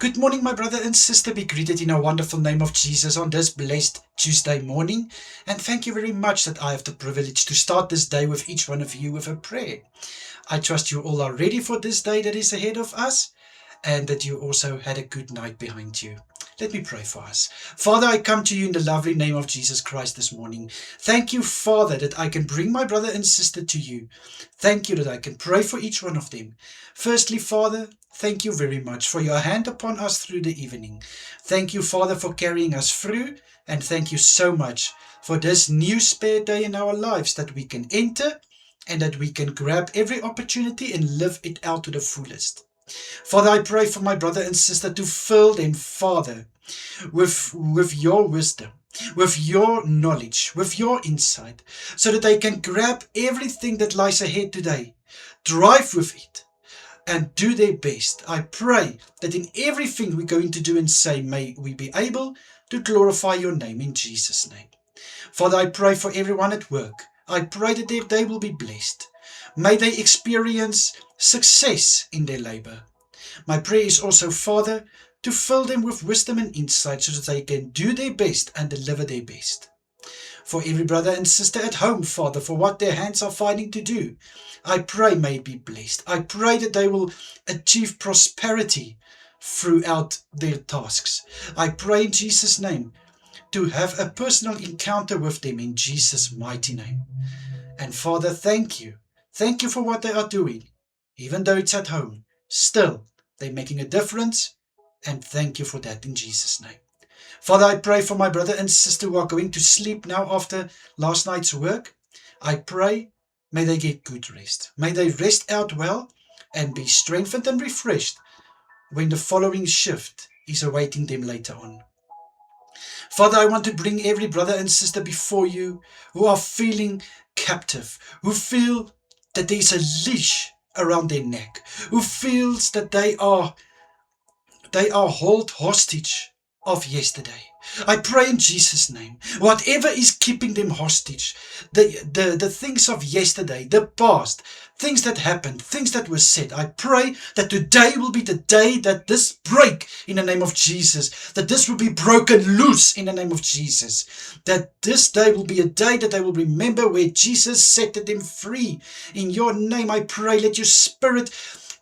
Good morning, my brother and sister. Be greeted in a wonderful name of Jesus on this blessed Tuesday morning. And thank you very much that I have the privilege to start this day with each one of you with a prayer. I trust you all are ready for this day that is ahead of us, and that you also had a good night behind you. Let me pray for us. Father, I come to you in the lovely name of Jesus Christ this morning. Thank you, Father, that I can bring my brother and sister to you. Thank you that I can pray for each one of them. Firstly, Father, thank you very much for your hand upon us through the evening. Thank you, Father, for carrying us through, and thank you so much for this new spare day in our lives that we can enter and that we can grab every opportunity and live it out to the fullest. Father, I pray for my brother and sister to fill them, Father, with your wisdom, with your knowledge, with your insight, so that they can grab everything that lies ahead today, drive with it, and do their best. I pray that in everything we're going to do and say, may we be able to glorify your name in Jesus' name. Father, I pray for everyone at work. I pray that their day will be blessed. May they experience success in their labor. My prayer is also, Father, to fill them with wisdom and insight so that they can do their best and deliver their best. For every brother and sister at home, Father, for what their hands are finding to do, I pray may it be blessed. I pray that they will achieve prosperity throughout their tasks. I pray in Jesus' name to have a personal encounter with them in Jesus' mighty name. And Father, thank you. Thank you for what they are doing. Even though it's at home, still they're making a difference, and thank you for that in Jesus' name. Father, I pray for my brother and sister who are going to sleep now after last night's work. I pray, may they get good rest. May they rest out well and be strengthened and refreshed when the following shift is awaiting them later on. Father, I want to bring every brother and sister before you who are feeling captive, who feel that there's a leash around their neck, who feels that they are held hostage of yesterday. I pray in Jesus' name, whatever is keeping them hostage, the things of yesterday, the past, things that happened, things that were said, I pray that today will be the day that this break in the name of Jesus, that this will be broken loose in the name of Jesus, that this day will be a day that they will remember where Jesus set them free. In your name I pray, let your Spirit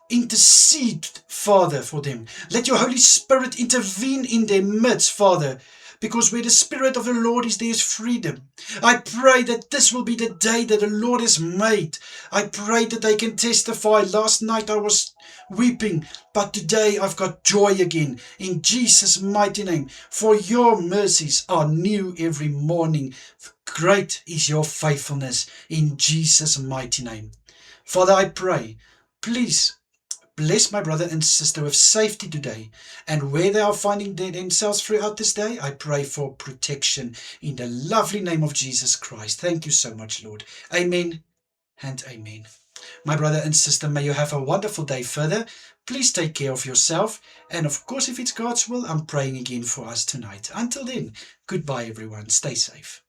intercede, Father, for them. Let your Holy Spirit intervene in their midst, Father, because where the Spirit of the Lord is, there is freedom. I pray that this will be the day that the Lord has made. I pray that they can testify. Last night I was weeping, but today I've got joy again. In Jesus' mighty name, for your mercies are new every morning. Great is your faithfulness in Jesus' mighty name. Father, I pray, please bless my brother and sister with safety today, and where they are finding themselves throughout this day, I pray for protection in the lovely name of Jesus Christ. Thank you so much, Lord. Amen and amen. My brother and sister, may you have a wonderful day further. Please take care of yourself, and of course, if it's God's will, I'm praying again for us tonight. Until then, goodbye everyone. Stay safe.